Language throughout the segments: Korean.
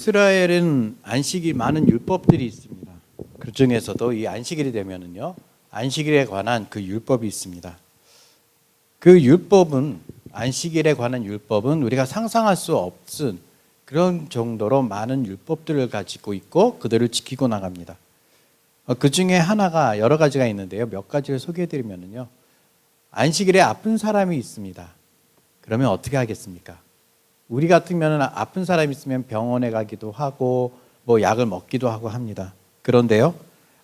이스라엘은 안식일 많은 율법들이 있습니다. 그 중에서도 이 안식일이 되면은요, 안식일에 관한 그 율법이 있습니다. 그 율법은, 안식일에 관한 율법은 우리가 상상할 수 없은 그런 정도로 많은 율법들을 가지고 있고 그들을 지키고 나갑니다. 그 중에 하나가 여러 가지가 있는데요. 몇 가지를 소개해드리면요, 안식일에 아픈 사람이 있습니다. 그러면 어떻게 하겠습니까? 우리 같으면 아픈 사람이 있으면 병원에 가기도 하고 뭐 약을 먹기도 하고 합니다. 그런데요,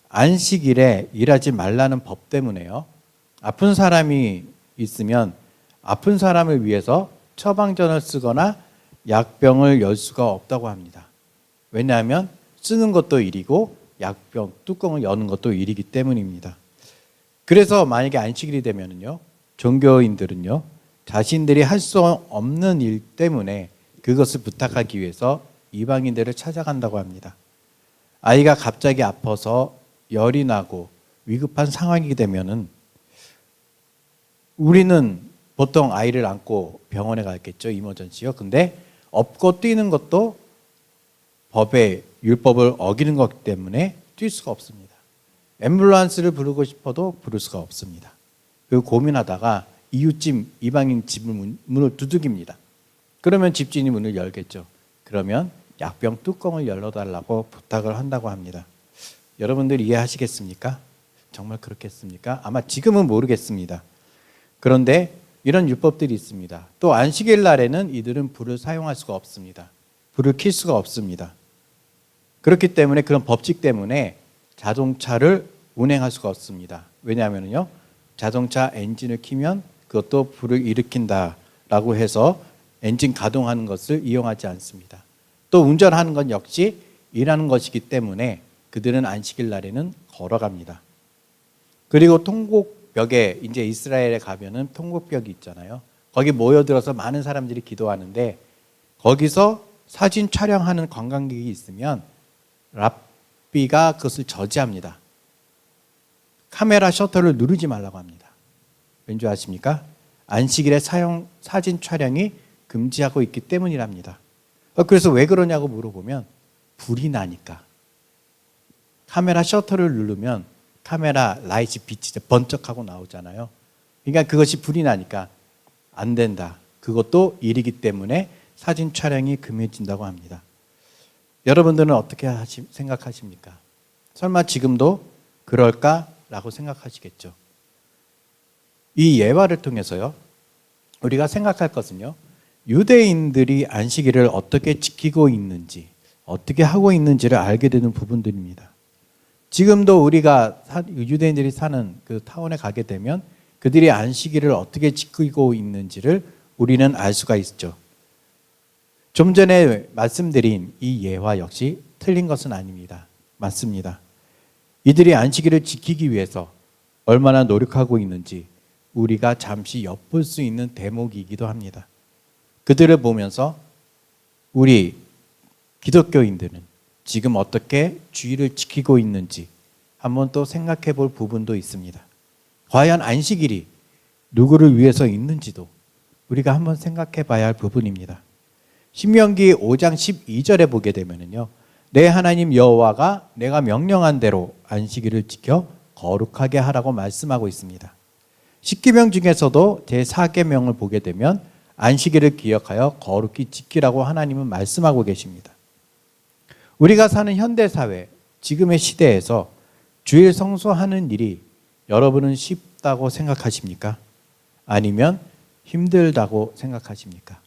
안식일에 일하지 말라는 법 때문에요, 아픈 사람이 있으면 아픈 사람을 위해서 처방전을 쓰거나 약병을 열 수가 없다고 합니다. 왜냐하면 쓰는 것도 일이고 약병 뚜껑을 여는 것도 일이기 때문입니다. 그래서 만약에 안식일이 되면요, 종교인들은요, 자신들이 할 수 없는 일 때문에 그것을 부탁하기 위해서 이방인들을 찾아간다고 합니다. 아이가 갑자기 아파서 열이 나고 위급한 상황이 되면은 우리는 보통 아이를 안고 병원에 갔겠죠, 이머전시요. 근데 업고 뛰는 것도 법의 율법을 어기는 것 때문에 뛸 수가 없습니다. 앰뷸런스를 부르고 싶어도 부를 수가 없습니다. 그 고민하다가 이웃집 이방인 집 문을 두들깁니다. 그러면 집주인이 문을 열겠죠. 그러면 약병 뚜껑을 열어달라고 부탁을 한다고 합니다. 여러분들 이해하시겠습니까? 정말 그렇겠습니까? 아마 지금은 모르겠습니다. 그런데 이런 율법들이 있습니다. 또 안식일 날에는 이들은 불을 사용할 수가 없습니다. 불을 켤 수가 없습니다. 그렇기 때문에 그런 법칙 때문에 자동차를 운행할 수가 없습니다. 왜냐하면요, 자동차 엔진을 켜면 그것도 불을 일으킨다라고 해서 엔진 가동하는 것을 이용하지 않습니다. 또 운전하는 건 역시 일하는 것이기 때문에 그들은 안식일 날에는 걸어갑니다. 그리고 통곡벽에, 이제 이스라엘에 가면은 통곡벽이 있잖아요. 거기 모여들어서 많은 사람들이 기도하는데 거기서 사진 촬영하는 관광객이 있으면 랍비가 그것을 저지합니다. 카메라 셔터를 누르지 말라고 합니다. 왠지 아십니까? 안식일에 사진 촬영이 금지하고 있기 때문이랍니다. 그래서 왜 그러냐고 물어보면 불이 나니까. 카메라 셔터를 누르면 카메라 라이트 빛이 번쩍하고 나오잖아요. 그러니까 그것이 불이 나니까 안 된다. 그것도 일이기 때문에 사진 촬영이 금해진다고 합니다. 여러분들은 어떻게 생각하십니까? 설마 지금도 그럴까라고 생각하시겠죠. 이 예화를 통해서요, 우리가 생각할 것은요, 유대인들이 안식일을 어떻게 지키고 있는지, 어떻게 하고 있는지를 알게 되는 부분들입니다. 지금도 우리가 유대인들이 사는 그 타운에 가게 되면 그들이 안식일을 어떻게 지키고 있는지를 우리는 알 수가 있죠. 좀 전에 말씀드린 이 예화 역시 틀린 것은 아닙니다. 맞습니다. 이들이 안식일을 지키기 위해서 얼마나 노력하고 있는지 우리가 잠시 엿볼 수 있는 대목이기도 합니다. 그들을 보면서 우리 기독교인들은 지금 어떻게 주의를 지키고 있는지 한번 또 생각해 볼 부분도 있습니다. 과연 안식일이 누구를 위해서 있는지도 우리가 한번 생각해 봐야 할 부분입니다. 신명기 5장 12절에 보게 되면요, 내 하나님 여호와가 내가 명령한 대로 안식일을 지켜 거룩하게 하라고 말씀하고 있습니다. 십계명 중에서도 제4계명을 보게 되면 안식일을 기억하여 거룩히 지키라고 하나님은 말씀하고 계십니다. 우리가 사는 현대사회, 지금의 시대에서 주일 성수하는 일이 여러분은 쉽다고 생각하십니까? 아니면 힘들다고 생각하십니까?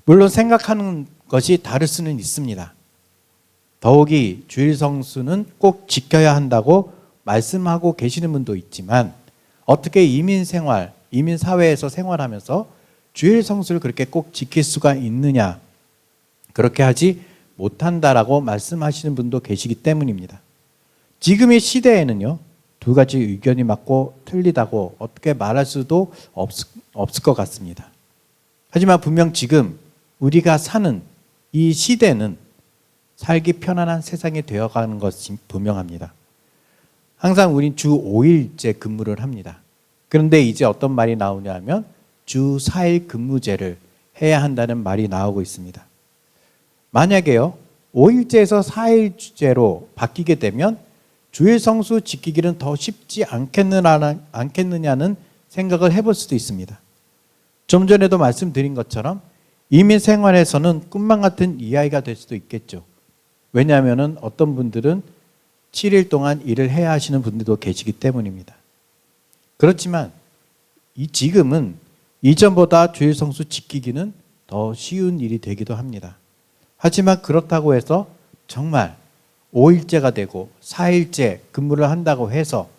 물론 생각하는 것이 다를 수는 있습니다. 더욱이 주일 성수는 꼭 지켜야 한다고 말씀하고 계시는 분도 있지만 어떻게 이민 사회에서 생활하면서 주일 성수를 그렇게 꼭 지킬 수가 있느냐, 그렇게 하지 못한다라고 말씀하시는 분도 계시기 때문입니다. 지금의 시대에는요, 두 가지 의견이 맞고 틀리다고 어떻게 말할 수도 없을 것 같습니다. 하지만 분명 지금 우리가 사는 이 시대는 살기 편안한 세상이 되어가는 것이 분명합니다. 항상 우린 주 5일째 근무를 합니다. 그런데 이제 어떤 말이 나오냐 하면 주 4일 근무제를 해야 한다는 말이 나오고 있습니다. 만약에요, 5일제에서 4일제로 바뀌게 되면 주일 성수 지키기는 더 쉽지 않겠느냐는 생각을 해볼 수도 있습니다. 좀 전에도 말씀드린 것처럼 이민 생활에서는 꿈만 같은 이야기가 될 수도 있겠죠. 왜냐하면 어떤 분들은 7일 동안 일을 해야 하시는 분들도 계시기 때문입니다. 그렇지만 지금은 이전보다 주일 성수 지키기는 더 쉬운 일이 되기도 합니다. 하지만 그렇다고 해서 정말 5일제가 되고 4일제 근무를 한다고 해서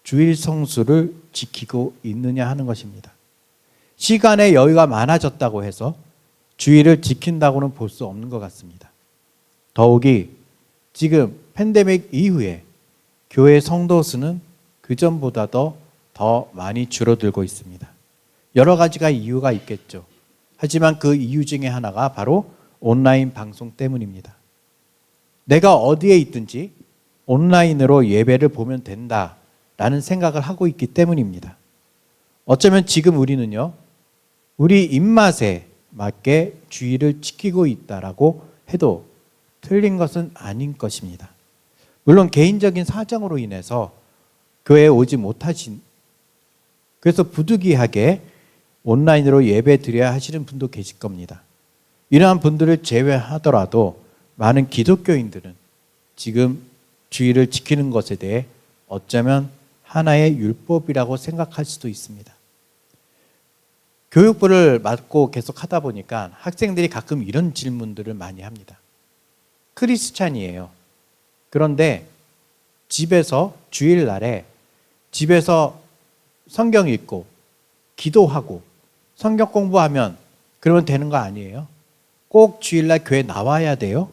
주일 성수를 지키고 있느냐 하는 것입니다. 시간의 여유가 많아졌다고 해서 주일을 지킨다고는 볼 수 없는 것 같습니다. 더욱이 지금 팬데믹 이후에 교회 성도 수는 그전보다도 더 많이 줄어들고 있습니다. 여러 가지가 이유가 있겠죠. 하지만 그 이유 중에 하나가 바로 온라인 방송 때문입니다. 내가 어디에 있든지 온라인으로 예배를 보면 된다라는 생각을 하고 있기 때문입니다. 어쩌면 지금 우리는요, 우리 입맛에 맞게 주의를 지키고 있다라고 해도 틀린 것은 아닌 것입니다. 물론 개인적인 사정으로 인해서 교회에 오지 못하신, 그래서 부득이하게 온라인으로 예배 드려야 하시는 분도 계실 겁니다. 이러한 분들을 제외하더라도 많은 기독교인들은 지금 주의를 지키는 것에 대해 어쩌면 하나의 율법이라고 생각할 수도 있습니다. 교육부를 맡고 계속 하다 보니까 학생들이 가끔 이런 질문들을 많이 합니다. 크리스찬이에요. 그런데 집에서 주일날에 집에서 성경 읽고 기도하고 성경 공부하면 그러면 되는 거 아니에요? 꼭 주일날 교회 나와야 돼요?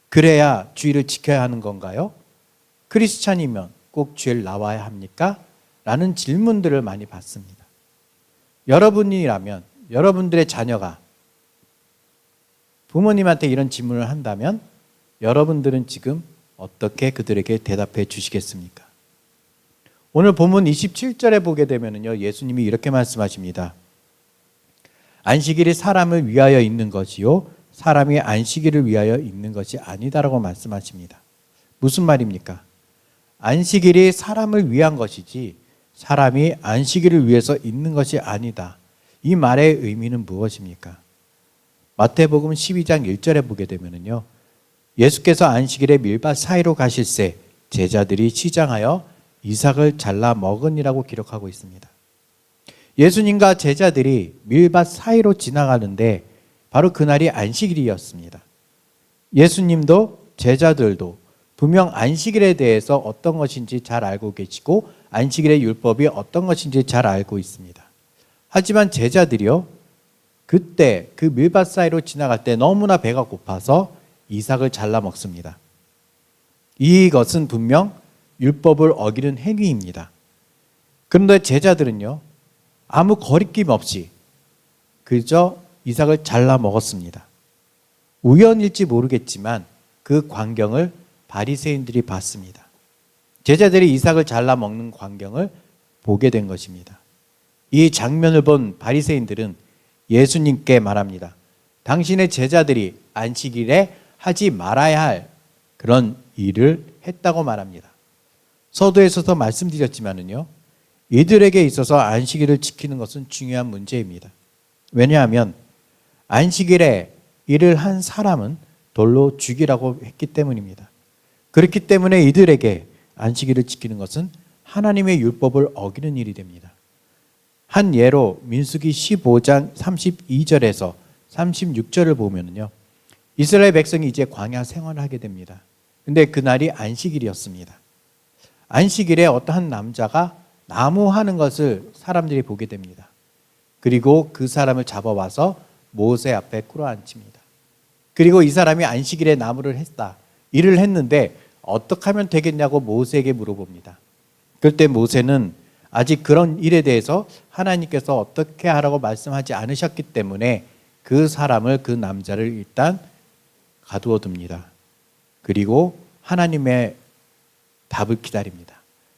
그래야 주일을 지켜야 하는 건가요? 크리스찬이면 꼭 주일 나와야 합니까? 라는 질문들을 많이 받습니다. 여러분이라면, 여러분들의 자녀가 부모님한테 이런 질문을 한다면 여러분들은 지금 어떻게 그들에게 대답해 주시겠습니까? 오늘 본문 27절에 보게 되면요, 예수님이 이렇게 말씀하십니다. 안식일이 사람을 위하여 있는 것이요 사람이 안식일을 위하여 있는 것이 아니다라고 말씀하십니다. 무슨 말입니까? 안식일이 사람을 위한 것이지 사람이 안식일을 위해서 있는 것이 아니다. 이 말의 의미는 무엇입니까? 마태복음 12장 1절에 보게 되면요, 예수께서 안식일에 밀밭 사이로 가실새 제자들이 시장하여 이삭을 잘라 먹으니라고 기록하고 있습니다. 예수님과 제자들이 밀밭 사이로 지나가는데 바로 그날이 안식일이었습니다. 예수님도 제자들도 분명 안식일에 대해서 어떤 것인지 잘 알고 계시고 안식일의 율법이 어떤 것인지 잘 알고 있습니다. 하지만 제자들이요, 그때 그 밀밭 사이로 지나갈 때 너무나 배가 고파서 이삭을 잘라 먹습니다. 이것은 분명 율법을 어기는 행위입니다. 그런데 제자들은요, 아무 거리낌 없이 그저 이삭을 잘라 먹었습니다. 우연일지 모르겠지만 그 광경을 바리새인들이 봤습니다. 제자들이 이삭을 잘라 먹는 광경을 보게 된 것입니다. 이 장면을 본 바리새인들은 예수님께 말합니다. 당신의 제자들이 안식일에 하지 말아야 할 그런 일을 했다고 말합니다. 서두에서도 말씀드렸지만은요, 이들에게 있어서 안식일을 지키는 것은 중요한 문제입니다. 왜냐하면 안식일에 일을 한 사람은 돌로 죽이라고 했기 때문입니다. 그렇기 때문에 이들에게 안식일을 지키는 것은 하나님의 율법을 어기는 일이 됩니다. 한 예로 민수기 15장 32절에서 36절을 보면요, 이스라엘 백성이 이제 광야 생활을 하게 됩니다. 근데 그날이 안식일이었습니다. 안식일에 어떠한 남자가 나무 하는 것을 사람들이 보게 됩니다. 그리고 그 사람을 잡아와서 모세 앞에 끌어앉힙니다. 그리고 이 사람이 안식일에 나무를 했다, 일을 했는데 어떻게 하면 되겠냐고 모세에게 물어봅니다. 그때 모세는 아직 그런 일에 대해서 하나님께서 어떻게 하라고 말씀하지 않으셨기 때문에 그 사람을, 그 남자를 일단 가두어 둡니다. 그리고 하나님의 답을 기다립니다.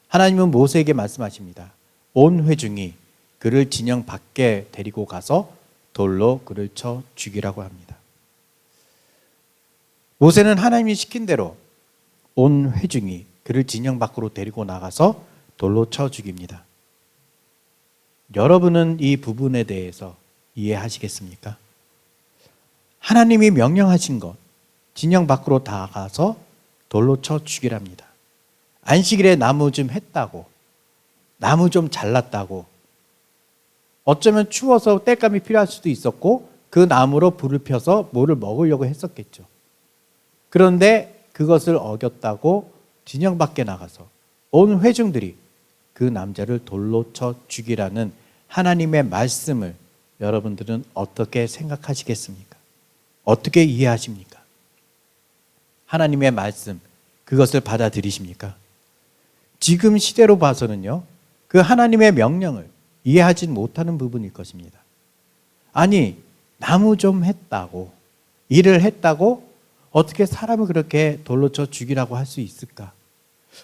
하나님은 모세에게 말씀하십니다. 온 회중이 그를 진영 밖에 데리고 가서 돌로 그를 쳐 죽이라고 합니다. 모세는 하나님이 시킨 대로 온 회중이 그를 진영 밖으로 데리고 나가서 돌로 쳐 죽입니다. 여러분은 이 부분에 대해서 이해하시겠습니까? 하나님이 명령하신 것, 진영 밖으로 나가서 돌로 쳐 죽이랍니다. 안식일에 나무 좀 했다고, 나무 좀 잘랐다고, 어쩌면 추워서 땔감이 필요할 수도 있었고 그 나무로 불을 펴서 뭐를 먹으려고 했었겠죠. 그런데 그것을 어겼다고 진영 밖에 나가서 온 회중들이 그 남자를 돌로 쳐 죽이라는 하나님의 말씀을 여러분들은 어떻게 생각하시겠습니까? 어떻게 이해하십니까? 하나님의 말씀, 그것을 받아들이십니까? 지금 시대로 봐서는요, 그 하나님의 명령을 이해하지 못하는 부분일 것입니다. 아니, 나무 좀 했다고, 일을 했다고 어떻게 사람을 그렇게 돌로 쳐 죽이라고 할 수 있을까?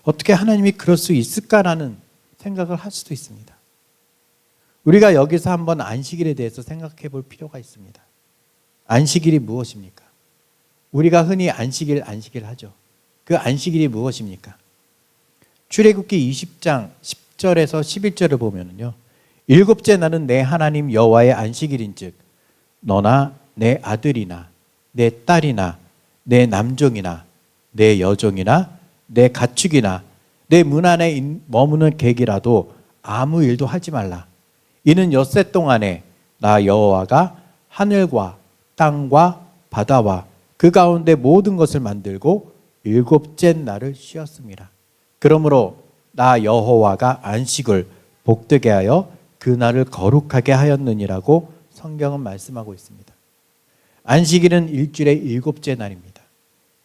어떻게 하나님이 그럴 수 있을까라는 생각을 할 수도 있습니다. 우리가 여기서 한번 안식일에 대해서 생각해 볼 필요가 있습니다. 안식일이 무엇입니까? 우리가 흔히 안식일 하죠. 그 안식일이 무엇입니까? 출애굽기 20장 10절에서 11절을 보면요, 일곱째 날은 내 하나님 여호와의 안식일인즉 너나 내 아들이나 내 딸이나 내 남종이나 내 여종이나 내 가축이나 내 문 안에 머무는 객이라도 아무 일도 하지 말라. 이는 엿새 동안에 나 여호와가 하늘과 땅과 바다와 그 가운데 모든 것을 만들고 일곱째 날을 쉬었습니다. 그러므로 나 여호와가 안식을 복되게 하여 그 날을 거룩하게 하였느니라고 성경은 말씀하고 있습니다. 안식일은 일주일의 일곱째 날입니다.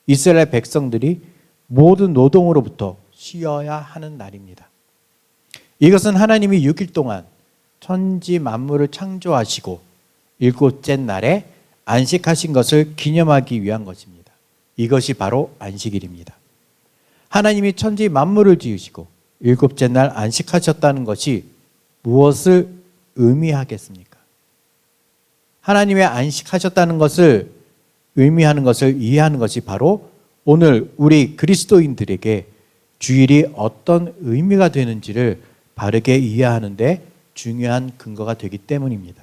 이스라엘 백성들이 모든 노동으로부터 쉬어야 하는 날입니다. 이것은 하나님이 6일 동안 천지 만물을 창조하시고 일곱째 날에 안식하신 것을 기념하기 위한 것입니다. 이것이 바로 안식일입니다. 하나님이 천지 만물을 지으시고 일곱째 날 안식하셨다는 것이 무엇을 의미하겠습니까? 하나님의 안식하셨다는 것을 의미하는 것을 이해하는 것이 바로 오늘 우리 그리스도인들에게 주일이 어떤 의미가 되는지를 바르게 이해하는 데 중요한 근거가 되기 때문입니다.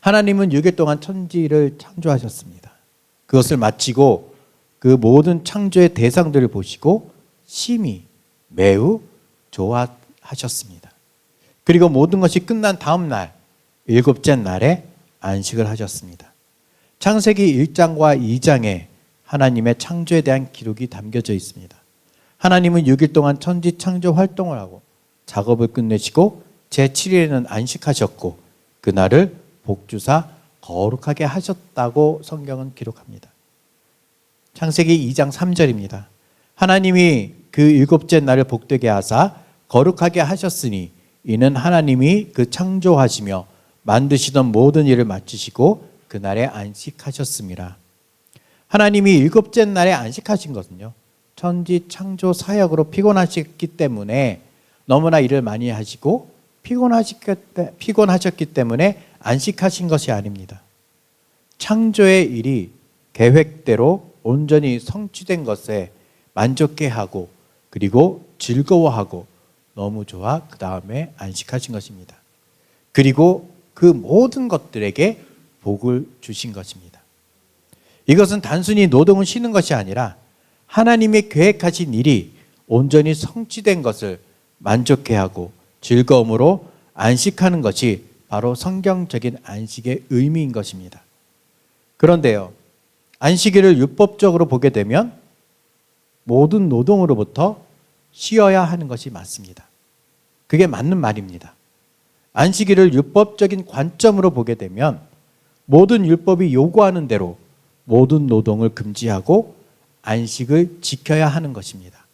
하나님은 6일 동안 천지를 창조하셨습니다. 그것을 마치고 그 모든 창조의 대상들을 보시고 심히 매우 좋아하셨습니다. 그리고 모든 것이 끝난 다음 날, 일곱째 날에 안식을 하셨습니다. 창세기 1장과 2장에 하나님의 창조에 대한 기록이 담겨져 있습니다. 하나님은 6일 동안 천지 창조 활동을 하고 작업을 끝내시고 제7일에는 안식하셨고 그날을 복주사 거룩하게 하셨다고 성경은 기록합니다. 창세기 2장 3절입니다. 하나님이 그 일곱째 날을 복되게 하사 거룩하게 하셨으니 이는 하나님이 그 창조하시며 만드시던 모든 일을 마치시고 그날에 안식하셨습니다. 하나님이 일곱째 날에 안식하신 것은요, 천지 창조 사역으로 피곤하셨기 때문에 너무나 일을 많이 하시고 피곤하셨기 때문에 안식하신 것이 아닙니다. 창조의 일이 계획대로 온전히 성취된 것에 만족해 하고 그리고 즐거워하고 너무 좋아 그 다음에 안식하신 것입니다. 그리고 그 모든 것들에게 복을 주신 것입니다. 이것은 단순히 노동을 쉬는 것이 아니라 하나님이 계획하신 일이 온전히 성취된 것을 만족해 하고 즐거움으로 안식하는 것이 바로 성경적인 안식의 의미인 것입니다. 그런데요, 안식일을 율법적으로 보게 되면 모든 노동으로부터 쉬어야 하는 것이 맞습니다. 그게 맞는 말입니다. 안식일을 율법적인 관점으로 보게 되면 모든 율법이 요구하는 대로 모든 노동을 금지하고 안식을 지켜야 하는 것입니다.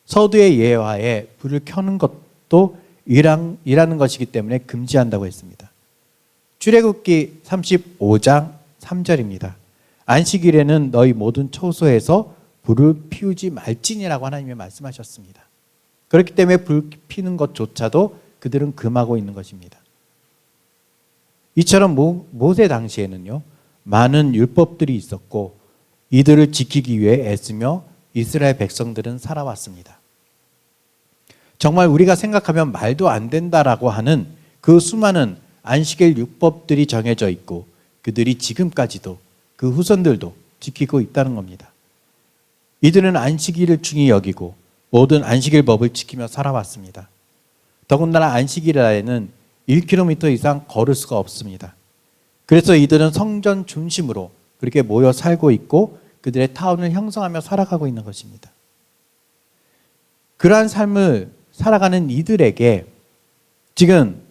서두의 예화에 불을 켜는 것도 일하는 것이기 때문에 금지한다고 했습니다. 출애굽기 35장 3절입니다. 안식일에는 너희 모든 처소에서 불을 피우지 말지니라고 하나님이 말씀하셨습니다. 그렇기 때문에 불 피는 것조차도 그들은 금하고 있는 것입니다. 이처럼 모세 당시에는요, 많은 율법들이 있었고 이들을 지키기 위해 애쓰며 이스라엘 백성들은 살아왔습니다. 정말 우리가 생각하면 말도 안 된다라고 하는 그 수많은 안식일 율법들이 정해져 있고 그들이 지금까지도 그 후손들도 지키고 있다는 겁니다. 이들은 안식일을 중히 여기고 모든 안식일 법을 지키며 살아왔습니다. 더군다나 안식일 날에는 1km 이상 걸을 수가 없습니다. 그래서 이들은 성전 중심으로 그렇게 모여 살고 있고 그들의 타운을 형성하며 살아가고 있는 것입니다. 그러한 삶을 살아가는 이들에게 지금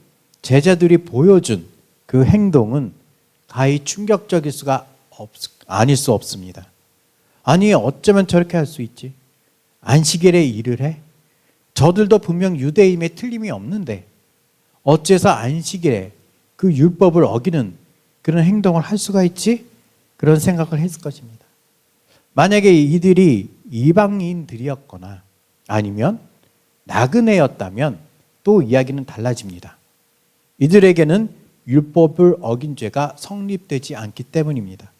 제자들이 보여준 그 행동은 가히 충격적일 수가 아닐 수 없습니다. 아니 어쩌면 저렇게 할 수 있지? 안식일에 일을 해? 저들도 분명 유대인에 틀림이 없는데 어째서 안식일에 그 율법을 어기는 그런 행동을 할 수가 있지? 그런 생각을 했을 것입니다. 만약에 이들이 이방인들이었거나 아니면 나그네였다면 또 이야기는 달라집니다. 이들에게는 율법을 어긴 죄가 성립되지 않기 때문입니다.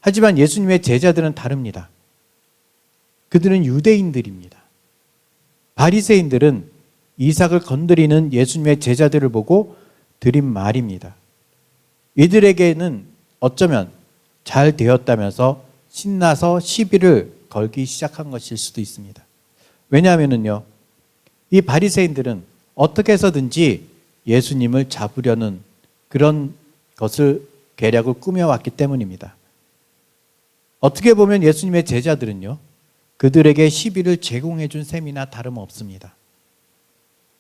하지만 예수님의 제자들은 다릅니다. 그들은 유대인들입니다. 바리새인들은 이삭을 건드리는 예수님의 제자들을 보고 드린 말입니다. 이들에게는 어쩌면 잘 되었다면서 신나서 시비를 걸기 시작한 것일 수도 있습니다. 왜냐하면요, 이 바리새인들은 어떻게 해서든지 예수님을 잡으려는 그런 것을 계략을 꾸며왔기 때문입니다. 어떻게 보면 예수님의 제자들은요, 그들에게 시비를 제공해 준 셈이나 다름없습니다.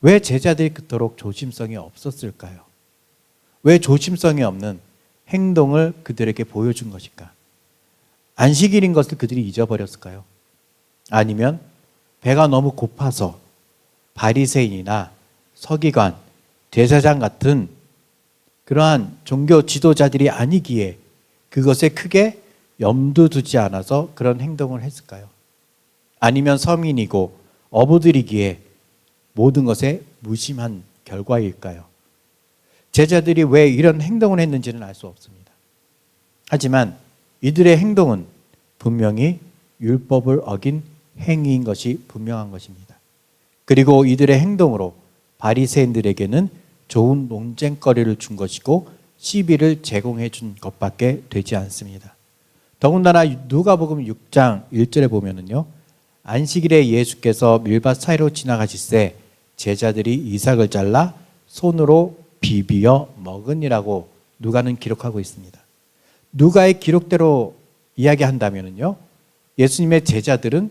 왜 제자들이 그토록 조심성이 없었을까요? 왜 조심성이 없는 행동을 그들에게 보여준 것일까? 안식일인 것을 그들이 잊어버렸을까요? 아니면 배가 너무 고파서 바리새인이나 서기관, 제사장 같은 그러한 종교 지도자들이 아니기에 그것에 크게 염두 두지 않아서 그런 행동을 했을까요? 아니면 서민이고 어부들이기에 모든 것에 무심한 결과일까요? 제자들이 왜 이런 행동을 했는지는 알 수 없습니다. 하지만 이들의 행동은 분명히 율법을 어긴 행위인 것이 분명한 것입니다. 그리고 이들의 행동으로 바리새인들에게는 좋은 논쟁거리를 준 것이고 시비를 제공해 준 것밖에 되지 않습니다. 더군다나 누가복음 6장 1절에 보면은요, 안식일에 예수께서 밀밭 사이로 지나가실새 제자들이 이삭을 잘라 손으로 비비어 먹으니라고 누가는 기록하고 있습니다. 누가의 기록대로 이야기한다면요, 예수님의 제자들은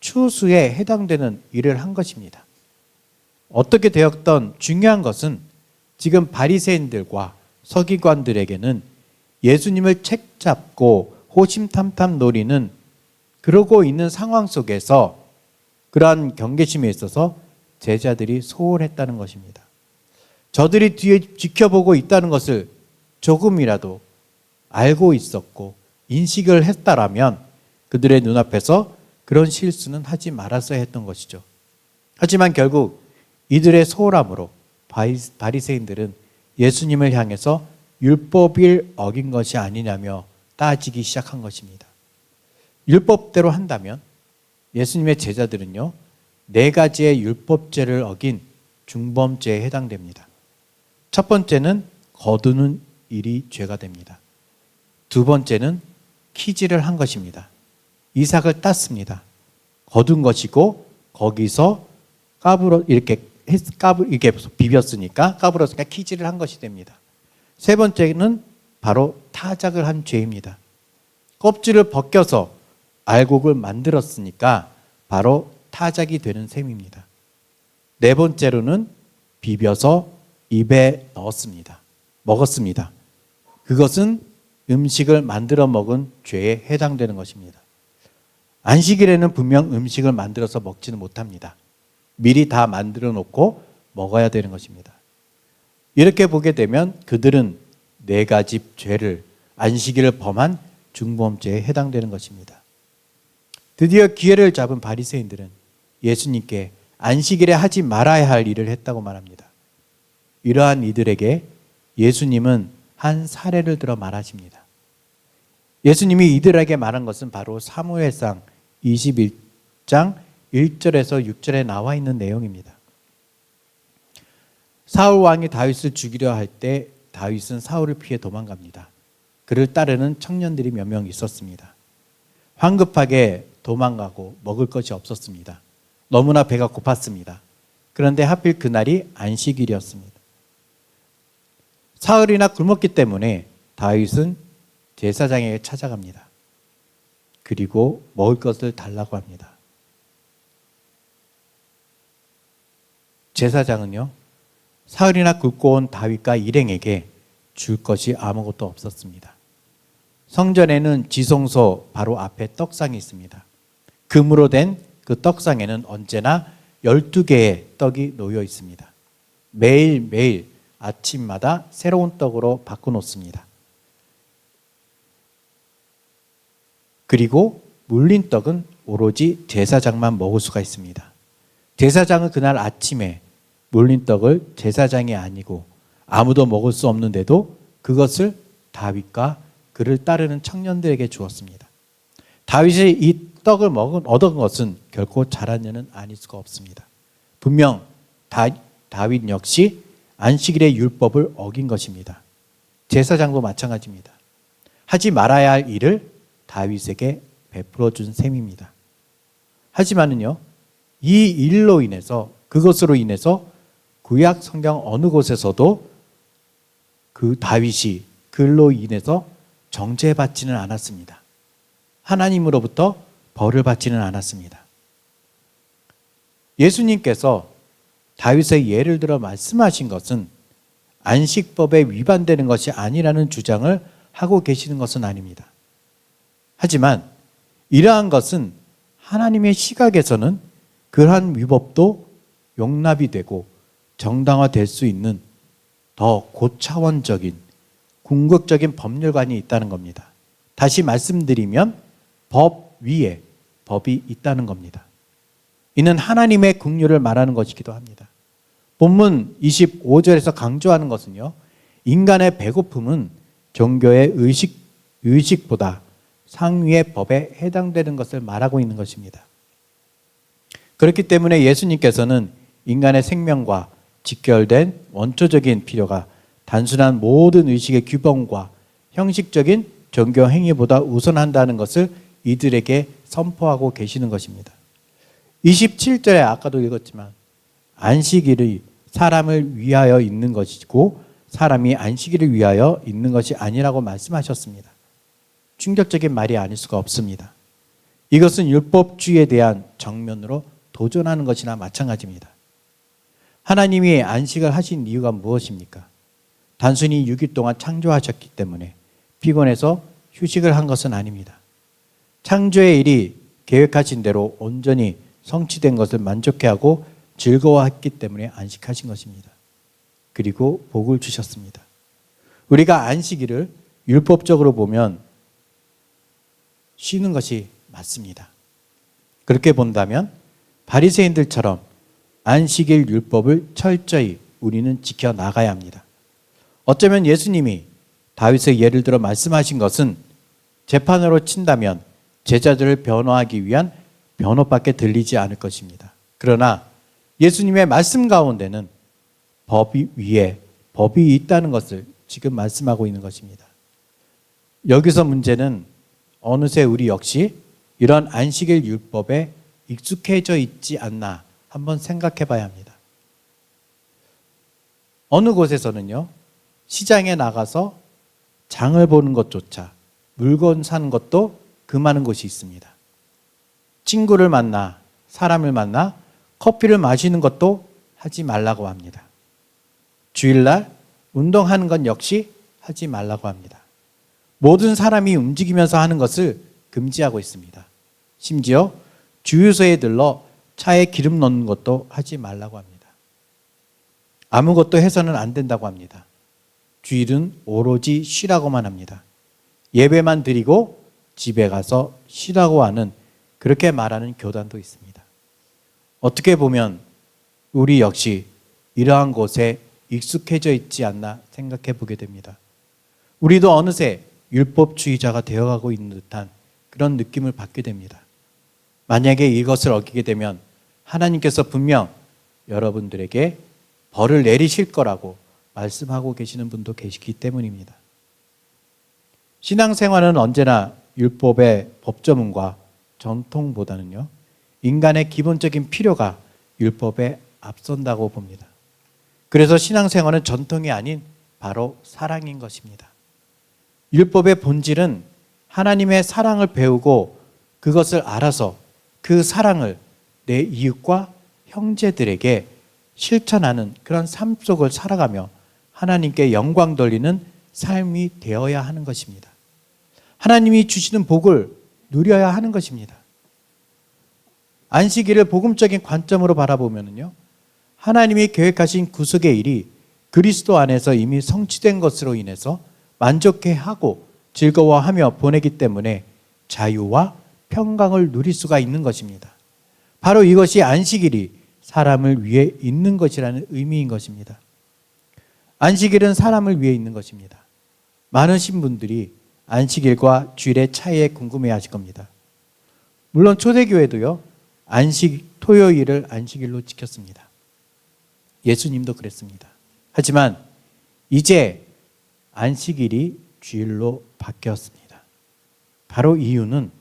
추수에 해당되는 일을 한 것입니다. 어떻게 되었던 중요한 것은 지금 바리새인들과 서기관들에게는 예수님을 책잡고 호심탐탐 노리는 그러고 있는 상황 속에서 그러한 경계심에 있어서 제자들이 소홀했다는 것입니다. 저들이 뒤에 지켜보고 있다는 것을 조금이라도 알고 있었고 인식을 했다라면 그들의 눈앞에서 그런 실수는 하지 말았어야 했던 것이죠. 하지만 결국 이들의 소홀함으로 바리새인들은 예수님을 향해서 율법을 어긴 것이 아니냐며 따지기 시작한 것입니다. 율법대로 한다면 예수님의 제자들은요, 4가지의 율법죄를 어긴 중범죄에 해당됩니다. 첫 번째는 거두는 일이 죄가 됩니다. 두 번째는 키질을 한 것입니다. 이삭을 땄습니다. 거둔 것이고 거기서 이렇게 비볐으니까 까불었으니까 키질을 한 것이 됩니다. 세 번째는 바로 타작을 한 죄입니다. 껍질을 벗겨서 알곡을 만들었으니까 바로 타작이 되는 셈입니다. 네 번째로는 비벼서 입에 넣었습니다. 먹었습니다. 그것은 음식을 만들어 먹은 죄에 해당되는 것입니다. 안식일에는 분명 음식을 만들어서 먹지는 못합니다. 미리 다 만들어 놓고 먹어야 되는 것입니다. 이렇게 보게 되면 그들은 4가지 죄를 안식일을 범한 중범죄에 해당되는 것입니다. 드디어 기회를 잡은 바리새인들은 예수님께 안식일에 하지 말아야 할 일을 했다고 말합니다. 이러한 이들에게 예수님은 한 사례를 들어 말하십니다. 예수님이 이들에게 말한 것은 바로 사무엘상 21장 1절에서 6절에 나와 있는 내용입니다. 사울 왕이 다윗을 죽이려 할 때 다윗은 사울을 피해 도망갑니다. 그를 따르는 청년들이 몇 명 있었습니다. 황급하게 도망가고 먹을 것이 없었습니다. 너무나 배가 고팠습니다. 그런데 하필 그날이 안식일이었습니다. 사흘이나 굶었기 때문에 다윗은 제사장에게 찾아갑니다. 그리고 먹을 것을 달라고 합니다. 제사장은요, 사흘이나 굶고 온 다윗과 일행에게 줄 것이 아무것도 없었습니다. 성전에는 지성소 바로 앞에 떡상이 있습니다. 금으로 된 그 떡상에는 언제나 12개의 떡이 놓여 있습니다. 매일매일 아침마다 새로운 떡으로 바꿔놓습니다. 그리고 물린 떡은 오로지 제사장만 먹을 수가 있습니다. 제사장은 그날 아침에 물린 떡을 제사장이 아니고 아무도 먹을 수 없는데도 그것을 다윗과 그를 따르는 청년들에게 주었습니다. 다윗이 이 떡을 얻은 것은 결코 잘한 일은 아닐 수가 없습니다. 분명 다윗 역시 안식일의 율법을 어긴 것입니다. 제사장도 마찬가지입니다. 하지 말아야 할 일을 다윗에게 베풀어 준 셈입니다. 하지만은요, 이 일로 인해서, 그것으로 인해서 구약 성경 어느 곳에서도 그 다윗이 그로 인해서 정죄받지는 않았습니다. 하나님으로부터 벌을 받지는 않았습니다. 예수님께서 다윗의 예를 들어 말씀하신 것은 안식법에 위반되는 것이 아니라는 주장을 하고 계시는 것은 아닙니다. 하지만 이러한 것은 하나님의 시각에서는 그러한 위법도 용납이 되고 정당화될 수 있는 더 고차원적인 궁극적인 법률관이 있다는 겁니다. 다시 말씀드리면 법 위에 법이 있다는 겁니다. 이는 하나님의 긍휼을 말하는 것이기도 합니다. 본문 25절에서 강조하는 것은요, 인간의 배고픔은 종교의 의식보다 상위의 법에 해당되는 것을 말하고 있는 것입니다. 그렇기 때문에 예수님께서는 인간의 생명과 직결된 원초적인 필요가 단순한 모든 의식의 규범과 형식적인 종교 행위보다 우선한다는 것을 이들에게 선포하고 계시는 것입니다. 27절에 아까도 읽었지만 안식일이 사람을 위하여 있는 것이고 사람이 안식일을 위하여 있는 것이 아니라고 말씀하셨습니다. 충격적인 말이 아닐 수가 없습니다. 이것은 율법주의에 대한 정면으로 도전하는 것이나 마찬가지입니다. 하나님이 안식을 하신 이유가 무엇입니까? 단순히 6일 동안 창조하셨기 때문에 피곤해서 휴식을 한 것은 아닙니다. 창조의 일이 계획하신 대로 온전히 성취된 것을 만족해하고 즐거워했기 때문에 안식하신 것입니다. 그리고 복을 주셨습니다. 우리가 안식일을 율법적으로 보면 쉬는 것이 맞습니다. 그렇게 본다면 바리새인들처럼 안식일 율법을 철저히 우리는 지켜나가야 합니다. 어쩌면 예수님이 다윗의 예를 들어 말씀하신 것은 재판으로 친다면 제자들을 변호하기 위한 변호밖에 들리지 않을 것입니다. 그러나 예수님의 말씀 가운데는 법이 위에 법이 있다는 것을 지금 말씀하고 있는 것입니다. 여기서 문제는 어느새 우리 역시 이런 안식일 율법에 익숙해져 있지 않나 한번 생각해 봐야 합니다. 어느 곳에서는요, 시장에 나가서 장을 보는 것조차, 물건 사는 것도 금하는 곳이 있습니다. 친구를 만나, 사람을 만나 커피를 마시는 것도 하지 말라고 합니다. 주일날 운동하는 건 역시 하지 말라고 합니다. 모든 사람이 움직이면서 하는 것을 금지하고 있습니다. 심지어 주유소에 들러 차에 기름 넣는 것도 하지 말라고 합니다. 아무것도 해서는 안 된다고 합니다. 주일은 오로지 쉬라고만 합니다. 예배만 드리고 집에 가서 쉬라고 하는, 그렇게 말하는 교단도 있습니다. 어떻게 보면 우리 역시 이러한 곳에 익숙해져 있지 않나 생각해 보게 됩니다. 우리도 어느새 율법주의자가 되어가고 있는 듯한 그런 느낌을 받게 됩니다. 만약에 이것을 어기게 되면 하나님께서 분명 여러분들에게 벌을 내리실 거라고 말씀하고 계시는 분도 계시기 때문입니다. 신앙생활은 언제나 율법의 법조문과 전통보다는요, 인간의 기본적인 필요가 율법에 앞선다고 봅니다. 그래서 신앙생활은 전통이 아닌 바로 사랑인 것입니다. 율법의 본질은 하나님의 사랑을 배우고 그것을 알아서 그 사랑을 내 이웃과 형제들에게 실천하는 그런 삶 속을 살아가며 하나님께 영광 돌리는 삶이 되어야 하는 것입니다. 하나님이 주시는 복을 누려야 하는 것입니다. 안식일을 복음적인 관점으로 바라보면요, 하나님이 계획하신 구속의 일이 그리스도 안에서 이미 성취된 것으로 인해서 만족해하고 즐거워하며 보내기 때문에 자유와 평강을 누릴 수가 있는 것입니다. 바로 이것이 안식일이 사람을 위해 있는 것이라는 의미인 것입니다. 안식일은 사람을 위해 있는 것입니다. 많으신 분들이 안식일과 주일의 차이에 궁금해 하실 겁니다. 물론 초대교회도요, 토요일을 안식일로 지켰습니다. 예수님도 그랬습니다. 하지만 이제 안식일이 주일로 바뀌었습니다. 바로 이유는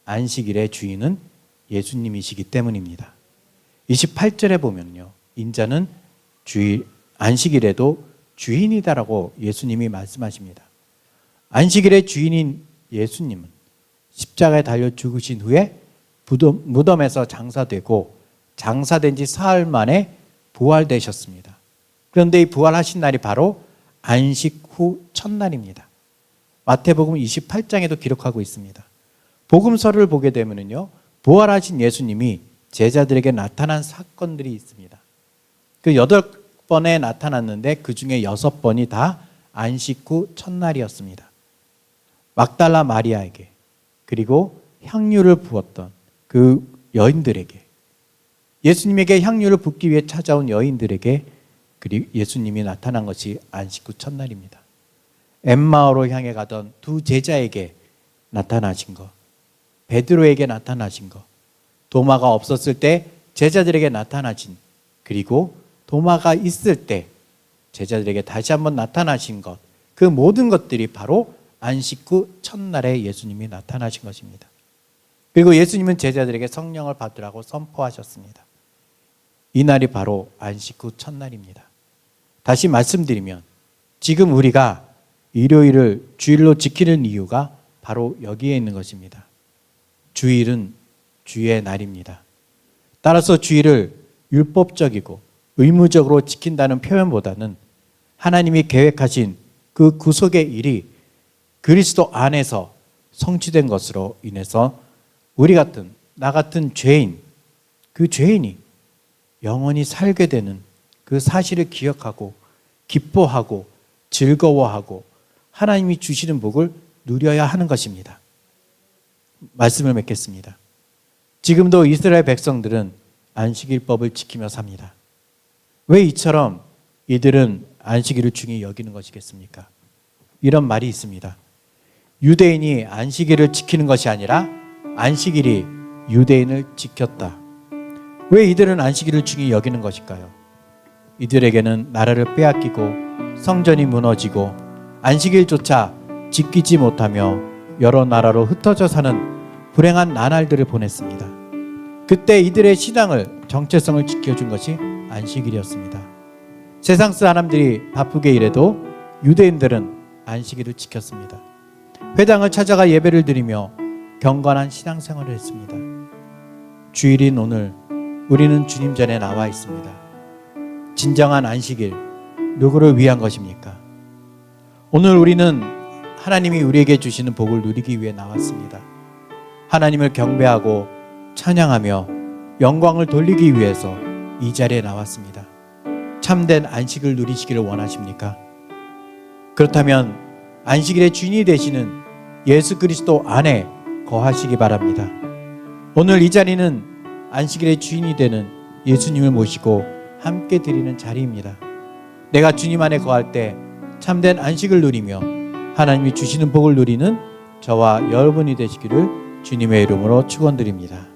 안식일의 주인은 예수님이시기 때문입니다. 28절에 보면요, 인자는 안식일에도 주인이다라고 예수님이 말씀하십니다. 안식일의 주인인 예수님은 십자가에 달려 죽으신 후에 무덤에서 장사되고 장사된 지 사흘 만에 부활되셨습니다. 그런데 이 부활하신 날이 바로 안식 후 첫날입니다. 마태복음 28장에도 기록하고 있습니다. 복음서를 보게 되면요, 부활하신 예수님이 제자들에게 나타난 사건들이 있습니다. 그 8번에 나타났는데 그 중에 6번이 다 안식 후 첫날이었습니다. 막달라 마리아에게, 그리고 향유를 부었던 그 여인들에게, 예수님에게 향유를 붓기 위해 찾아온 여인들에게 그리고 예수님이 나타난 것이 안식 후 첫날입니다. 엠마오로 향해 가던 두 제자에게 나타나신 것, 베드로에게 나타나신 것, 도마가 없었을 때 제자들에게 나타나신, 그리고 도마가 있을 때 제자들에게 다시 한번 나타나신 것, 그 모든 것들이 바로 안식 후 첫날에 예수님이 나타나신 것입니다. 그리고 예수님은 제자들에게 성령을 받으라고 선포하셨습니다. 이 날이 바로 안식 후 첫날입니다. 다시 말씀드리면 지금 우리가 일요일을 주일로 지키는 이유가 바로 여기에 있는 것입니다. 주일은 주의 날입니다. 따라서 주일을 율법적이고 의무적으로 지킨다는 표현보다는 하나님이 계획하신 그 구속의 일이 그리스도 안에서 성취된 것으로 인해서 우리 같은, 나 같은 죄인, 그 죄인이 영원히 살게 되는 그 사실을 기억하고 기뻐하고 즐거워하고 하나님이 주시는 복을 누려야 하는 것입니다. 말씀을 맺겠습니다. 지금도 이스라엘 백성들은 안식일법을 지키며 삽니다. 왜 이처럼 이들은 안식일을 중히 여기는 것이겠습니까? 이런 말이 있습니다. 유대인이 안식일을 지키는 것이 아니라 안식일이 유대인을 지켰다. 왜 이들은 안식일을 중히 여기는 것일까요? 이들에게는 나라를 빼앗기고 성전이 무너지고 안식일조차 지키지 못하며 여러 나라로 흩어져 사는 불행한 나날들을 보냈습니다. 그때 이들의 신앙을, 정체성을 지켜준 것이 안식일이었습니다. 세상 사람들이 바쁘게 일해도 유대인들은 안식일을 지켰습니다. 회당을 찾아가 예배를 드리며 경건한 신앙생활을 했습니다. 주일인 오늘 우리는 주님 전에 나와 있습니다. 진정한 안식일, 누구를 위한 것입니까? 오늘 우리는 하나님이 우리에게 주시는 복을 누리기 위해 나왔습니다. 하나님을 경배하고 찬양하며 영광을 돌리기 위해서 이 자리에 나왔습니다. 참된 안식을 누리시기를 원하십니까? 그렇다면 안식일의 주인이 되시는 예수 그리스도 안에 거하시기 바랍니다. 오늘 이 자리는 안식일의 주인이 되는 예수님을 모시고 함께 드리는 자리입니다. 내가 주님 안에 거할 때 참된 안식을 누리며 하나님이 주시는 복을 누리는 저와 여러분이 되시기를 주님의 이름으로 축원드립니다.